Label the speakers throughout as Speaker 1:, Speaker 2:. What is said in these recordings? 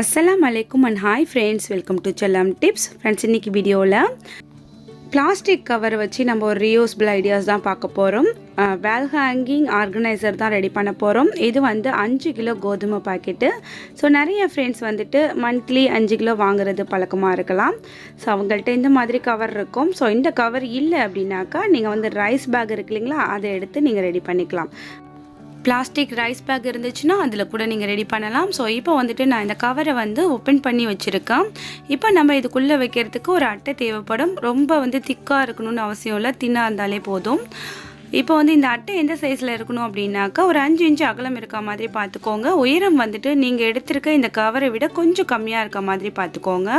Speaker 1: Assalamualaikum and hi friends, welcome to Chellam tips. Friends, இன்னைக்கு வீடியோல plastic cover வச்சு நம்ம ஒரு ரீயூசபிள் ஐடியாஸ் தான் பார்க்க போறோம். வால் ஹேங்கிங் ஆர்கனைசர் தான் ரெடி பண்ண போறோம். இது வந்து 5 கிலோ கோதுமை பாக்கெட். ஸோ நிறைய ஃப்ரெண்ட்ஸ் வந்துட்டு மந்த்லி 5 கிலோ வாங்குறது பழக்கமா இருக்கலாம். ஸோ அவங்கள்ட்ட இந்த மாதிரி கவர் இருக்கும். ஸோ இந்த கவர் இல்லை அப்படின்னாக்கா நீங்கள் வந்து ரைஸ் பேக் இருக்கு இல்லைங்களா, அதை எடுத்து நீங்கள் ரெடி பண்ணிக்கலாம். பிளாஸ்டிக் ரைஸ் பேக் இருந்துச்சுன்னா அதில் கூட நீங்கள் ரெடி பண்ணலாம். ஸோ இப்போ வந்துட்டு நான் இந்த கவரை வந்து ஓப்பன் பண்ணி வச்சுருக்கேன். இப்போ நம்ம இதுக்குள்ளே வைக்கிறதுக்கு ஒரு அட்டை தேவைப்படும். ரொம்ப வந்து திக்காக இருக்கணும்னு அவசியம் இல்லை, தின்னாக இருந்தாலே போதும். இப்போ வந்து இந்த அட்டை எந்த சைஸில் இருக்கணும் அப்படின்னாக்கா ஒரு 5 இன்ச்சு அகலம் இருக்க மாதிரி பார்த்துக்கோங்க. உயரம் வந்துட்டு நீங்கள் எடுத்திருக்க இந்த கவரை விட கொஞ்சம் கம்மியாக இருக்க மாதிரி பார்த்துக்கோங்க.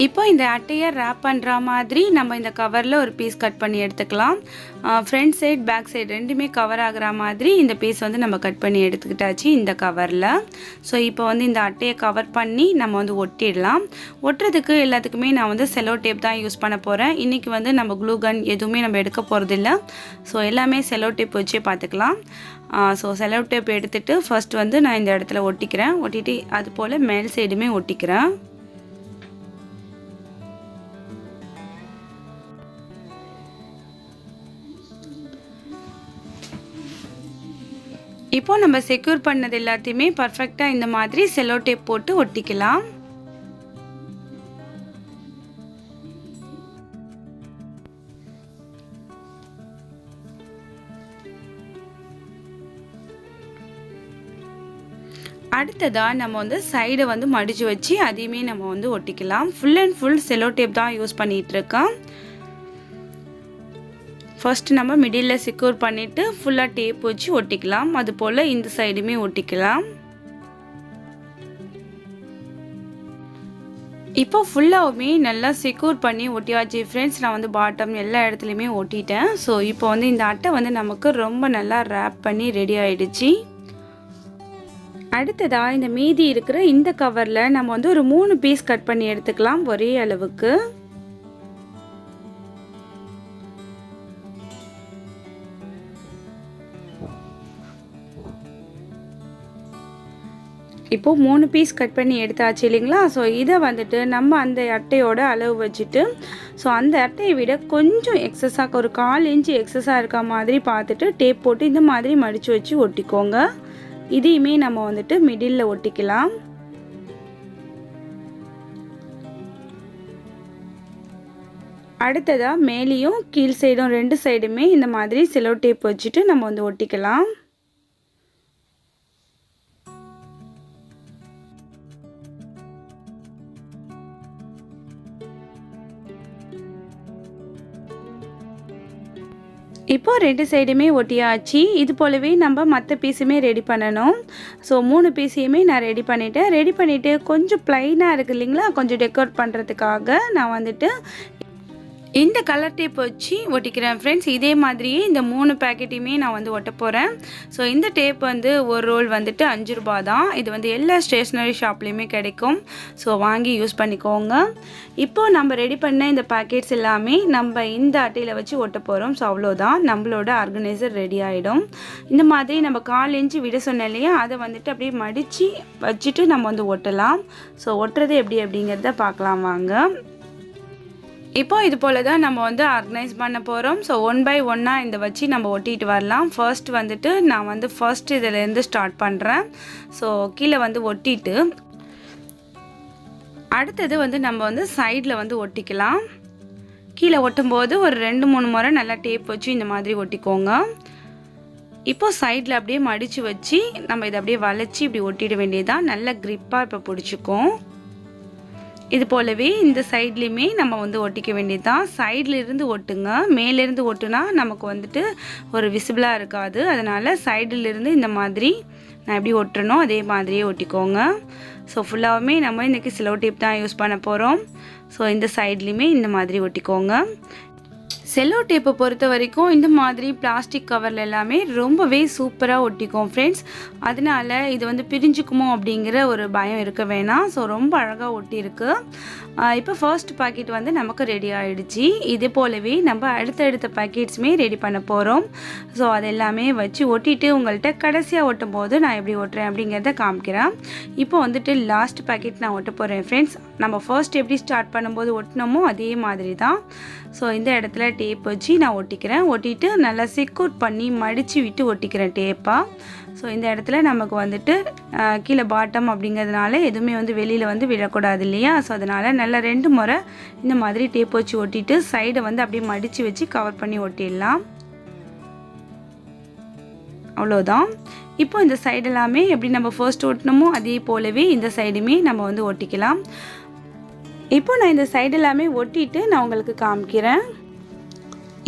Speaker 1: இப்போ இந்த அட்டையை ரேப் பண்ணுற மாதிரி நம்ம இந்த கவரில் ஒரு பீஸ் கட் பண்ணி எடுத்துக்கலாம். ஃப்ரண்ட் சைட் பேக் சைடு ரெண்டுமே கவர் ஆகிற மாதிரி இந்த பீஸ் வந்து நம்ம கட் பண்ணி எடுத்துக்கிட்டாச்சு இந்த கவரில். ஸோ இப்போ வந்து இந்த அட்டையை கவர் பண்ணி நம்ம வந்து ஒட்டிடலாம். ஒட்டுறதுக்கு எல்லாத்துக்குமே நான் வந்து செலோ டேப் தான் யூஸ் பண்ண போகிறேன். இன்றைக்கி வந்து நம்ம க்ளூ கன் எதுவுமே நம்ம எடுக்க போகிறதில்ல. ஸோ எல்லாமே செலோ டேப் வச்சே பார்த்துக்கலாம். ஸோ செலோ டேப் எடுத்துகிட்டு ஃபர்ஸ்ட் வந்து நான் இந்த இடத்துல ஒட்டிக்கிறேன். ஒட்டிட்டு அது போல் மேல் சைடுமே ஒட்டிக்கிறேன். இப்போ நம்ம செக்யூர் பண்ணது எல்லாத்தையுமே பர்ஃபெக்டாக இந்த மாதிரி செலோ டேப் போட்டு ஒட்டிக்கலாம். அடுத்ததாக நம்ம வந்து சைடை வந்து மடித்து வச்சு அதையுமே நம்ம வந்து ஒட்டிக்கலாம். Full and full cello tape தான் யூஸ் பண்ணிகிட்ருக்கோம். ஃபர்ஸ்ட் நம்ம மிடில் செக்யூர் பண்ணிவிட்டு ஃபுல்லாக டேப் வச்சு ஒட்டிக்கலாம். அது போல் இந்த சைடுமே ஒட்டிக்கலாம். இப்போ ஃபுல்லாகவுமே நல்லா செக்யூர் பண்ணி ஒட்டியாச்சு ஃப்ரெண்ட்ஸ். நான் வந்து பாட்டம் எல்லா இடத்துலையுமே ஒட்டிட்டேன். ஸோ இப்போ வந்து இந்த அட்டை வந்து நமக்கு ரொம்ப நல்லா ரேப் பண்ணி ரெடி ஆகிடுச்சு. அடுத்ததாக இந்த மீதி இருக்கிற இந்த கவரில் நம்ம வந்து ஒரு 3 பீஸ் கட் பண்ணி எடுத்துக்கலாம் ஒரே அளவுக்கு. இப்போது 3 பீஸ் கட் பண்ணி எடுத்தாச்சு இல்லைங்களா. ஸோ இதை வந்துட்டு நம்ம அந்த அட்டையோட அளவு வச்சுட்டு, ஸோ அந்த அட்டையை விட கொஞ்சம் எக்ஸஸாக ஒரு 1/4 இன்ச்சு எக்ஸஸாக இருக்க மாதிரி பார்த்துட்டு டேப் போட்டு இந்த மாதிரி மடித்து வச்சு ஒட்டிக்கோங்க. இதையுமே நம்ம வந்துட்டு மிடில் ஒட்டிக்கலாம். அடுத்ததாக மேலேயும் கீழ் சைடும் 2 சைடுமே இந்த மாதிரி செலோ டேப் வச்சுட்டு நம்ம வந்து ஒட்டிக்கலாம். இப்போது 2 சைடுமே ஒட்டியாச்சு. இது போலவே நம்ம மற்ற பீஸுமே ரெடி பண்ணணும். ஸோ 3 பீஸையுமே நான் ரெடி பண்ணிவிட்டு கொஞ்சம் ப்ளைனாக இருக்குது இல்லைங்களா, கொஞ்சம் டெக்கரேட் பண்ணுறதுக்காக நான் வந்துட்டு இந்த கலர் டேப் வச்சு ஒட்டிக்கிறேன் ஃப்ரெண்ட்ஸ். இதே மாதிரியே இந்த 3 பேக்கெட்டையுமே நான் வந்து ஒட்ட போகிறேன். ஸோ இந்த டேப் வந்து ஒரு ரோல் வந்துட்டு 5 ரூபா தான். இது வந்து எல்லா ஸ்டேஷ்னரி ஷாப்லேயுமே கிடைக்கும். ஸோ வாங்கி யூஸ் பண்ணிக்கோங்க. இப்போது நம்ம ரெடி பண்ண இந்த பேக்கெட்ஸ் எல்லாமே நம்ம இந்த அட்டையில் வச்சு ஒட்ட போகிறோம். ஸோ அவ்வளோதான், நம்மளோட ஆர்கனைசர் ரெடி ஆகிடும். இந்த மாதிரி நம்ம 1/4 இன்ச்சு விட சொன்னோம் இல்லையா, அதை வந்துட்டு அப்படியே மடித்து வச்சுட்டு நம்ம வந்து ஒட்டலாம். ஸோ ஒட்டுறது எப்படி அப்படிங்கிறத பார்க்கலாம் வாங்க. இப்போ இது போல் தான் நம்ம வந்து ஆர்கனைஸ் பண்ண போகிறோம். ஸோ 1 by 1 இந்த வச்சு நம்ம ஒட்டிட்டு வரலாம். ஃபர்ஸ்ட் வந்துட்டு நான் வந்து இதிலேருந்து ஸ்டார்ட் பண்ணுறேன். ஸோ கீழே வந்து ஒட்டிட்டு அடுத்தது வந்து நம்ம வந்து சைடில் வந்து ஒட்டிக்கலாம். கீழே ஒட்டும்போது ஒரு 2-3 முறை நல்லா டேப் வச்சு இந்த மாதிரி ஒட்டிக்கோங்க. இப்போது சைடில் அப்படியே மடித்து வச்சு நம்ம இதை அப்படியே வளைச்சி இப்படி ஒட்டிட வேண்டியதான். நல்ல க்ரிப்பாக இப்போ பிடிச்சிக்கும். இது போலவே இந்த சைட்லேயுமே நம்ம வந்து ஒட்டிக்க வேண்டியதுதான். சைடில் இருந்து ஒட்டுங்க, மேலேருந்து ஒட்டுனா நமக்கு வந்துட்டு ஒரு விசிபிளாக இருக்காது. அதனால் சைடிலிருந்து இந்த மாதிரி நான் எப்படி ஒட்டுறனோ அதே மாதிரியே ஒட்டிக்கோங்க. ஸோ ஃபுல்லாகவுமே நம்ம இன்றைக்கி செலோ டேப் தான் யூஸ் பண்ண போகிறோம். ஸோ இந்த சைட்லேயுமே இந்த மாதிரி ஒட்டிக்கோங்க. செல்லோ டேப்பை பொறுத்த வரைக்கும் இந்த மாதிரி பிளாஸ்டிக் கவரில் எல்லாமே ரொம்பவே சூப்பராக ஒட்டிக்கும் ஃப்ரெண்ட்ஸ். அதனால இது வந்து பிரிஞ்சுக்குமோ அப்படிங்கிற ஒரு பயம் இருக்க வேணாம். ஸோ ரொம்ப அழகாக ஒட்டியிருக்கு. இப்போ ஃபர்ஸ்ட் பாக்கெட் வந்து நமக்கு ரெடி ஆகிடுச்சு. இதே போலவே நம்ம அடுத்தடுத்த பாக்கெட்ஸுமே ரெடி பண்ண போகிறோம். ஸோ அது எல்லாமே வச்சு ஒட்டிட்டு உங்கள்கிட்ட கடைசியாக ஒட்டும் போது நான் எப்படி ஒட்டுறேன் அப்படிங்கிறத காமிக்கிறேன். இப்போ வந்துட்டு லாஸ்ட் பாக்கெட் நான் ஒட்ட போகிறேன் ஃப்ரெண்ட்ஸ். நம்ம ஃபர்ஸ்ட் எப்படி ஸ்டார்ட் பண்ணும்போது ஒட்டினோமோ அதே மாதிரி தான். ஸோ இந்த இடத்துல டேப் வச்சு நான் ஒட்டிக்கிறேன். ஒட்டிட்டு நல்லா செக்யூர் பண்ணி மடித்து விட்டு ஒட்டிக்கிறேன் டேப்பாக. ஸோ இந்த இடத்துல நமக்கு வந்துட்டு கீழே பாட்டம் அப்படிங்கிறதுனால எதுவுமே வந்து வெளியில் வந்து விழக்கூடாது இல்லையா. ஸோ அதனால் நல்லா 2 முறை இந்த மாதிரி டேப் வச்சு ஒட்டிட்டு சைடை வந்து அப்படியே மடித்து வச்சு கவர் பண்ணி ஒட்டிடலாம். அவ்வளோதான். இப்போ இந்த சைடு எல்லாமே எப்படி நம்ம ஃபர்ஸ்ட் ஒட்டினோமோ அதே போலவே இந்த சைடுமே நம்ம வந்து ஒட்டிக்கலாம். இப்போ நான் இந்த சைடு எல்லாமே ஒட்டிட்டு நான் உங்களுக்கு காமிக்கிறேன்.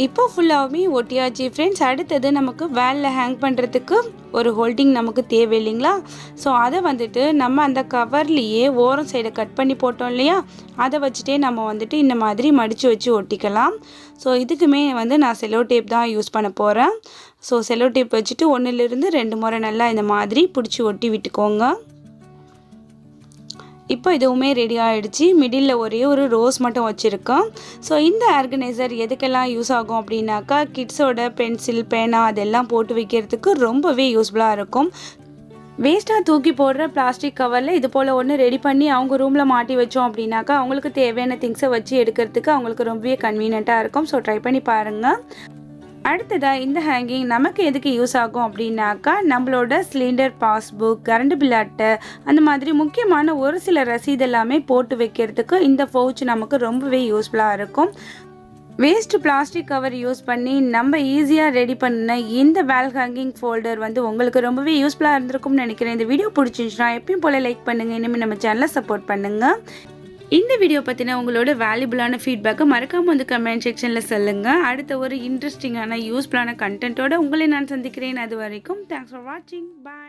Speaker 1: இப்போ ஃபுல்லாகவே ஒட்டியாச்சு ஃப்ரெண்ட்ஸ். அடுத்தது நமக்கு வேலில் ஹேங் பண்ணுறதுக்கு ஒரு ஹோல்டிங் நமக்கு தேவை இல்லைங்களா. ஸோ அதை வந்துட்டு நம்ம அந்த கவர்லேயே ஓரம் சைடை கட் பண்ணி போட்டோம் இல்லையா, அதை வச்சுட்டே நம்ம வந்துட்டு இந்த மாதிரி மடித்து வச்சு ஒட்டிக்கலாம். ஸோ இதுக்குமே வந்து நான் செல்லோ டேப் தான் யூஸ் பண்ண போகிறேன். ஸோ செல்லோ டேப் வச்சுட்டு 1லிருந்து 2 முறை நல்லா இந்த மாதிரி பிடிச்சி ஒட்டி விட்டுக்கோங்க. இப்போ இதுவுமே ரெடி ஆகிடுச்சு. மிடில் ஒரே ஒரு ரோஸ் மட்டும் வச்சுருக்கோம். ஸோ இந்த ஆர்கனைசர் எதுக்கெல்லாம் யூஸ் ஆகும் அப்படின்னாக்கா கிட்ஸோட பென்சில் பேனா அதெல்லாம் போட்டு வைக்கிறதுக்கு ரொம்பவே யூஸ்ஃபுல்லாக இருக்கும். வேஸ்ட்டாக தூக்கி போடுற பிளாஸ்டிக் கவரில் இது போல் ஒன்று ரெடி பண்ணி அவங்க ரூமில் மாட்டி வச்சோம் அப்படின்னாக்கா அவங்களுக்கு தேவையான திங்ஸை வச்சு எடுக்கிறதுக்கு அவங்களுக்கு ரொம்பவே கன்வீனியண்ட்டாக இருக்கும். ஸோ ட்ரை பண்ணி பாருங்கள். அடுத்ததாக இந்த ஹேங்கிங் நமக்கு எதுக்கு யூஸ் ஆகும் அப்படின்னாக்கா நம்மளோட சிலிண்டர் பாஸ்புக், கரண்ட் பில் அட்டை, அந்த மாதிரி முக்கியமான ஒரு சில ரசீது எல்லாமே போட்டு வைக்கிறதுக்கு இந்த பவுச் நமக்கு ரொம்பவே யூஸ்ஃபுல்லாக இருக்கும். வேஸ்ட் பிளாஸ்டிக் கவர் யூஸ் பண்ணி நம்ம ஈஸியாக ரெடி பண்ண இந்த வேல் ஹேங்கிங் ஃபோல்டர் வந்து உங்களுக்கு ரொம்பவே யூஸ்ஃபுல்லாக இருந்திருக்கும்னு நினைக்கிறேன். இந்த வீடியோ பிடிச்சிருந்துச்சுன்னா எப்பயும் போல் லைக் பண்ணுங்கள். இனிமேல் நம்ம சேனலை சப்போர்ட் பண்ணுங்கள். இந்த வீடியோ பற்றின உங்களோட வேல்யூபிளான ஃபீட்பேக்கை மறக்காமல் வந்து கமெண்ட் செக்ஷனில் சொல்லுங்கள். அடுத்த ஒரு இன்ட்ரெஸ்டிங்கான யூஸ்ஃபுல்லான கண்டென்ட்டோட உங்களை நான் சந்திக்கிறேன். அது வரைக்கும் தேங்க்ஸ் ஃபார் வாட்சிங். பாய்.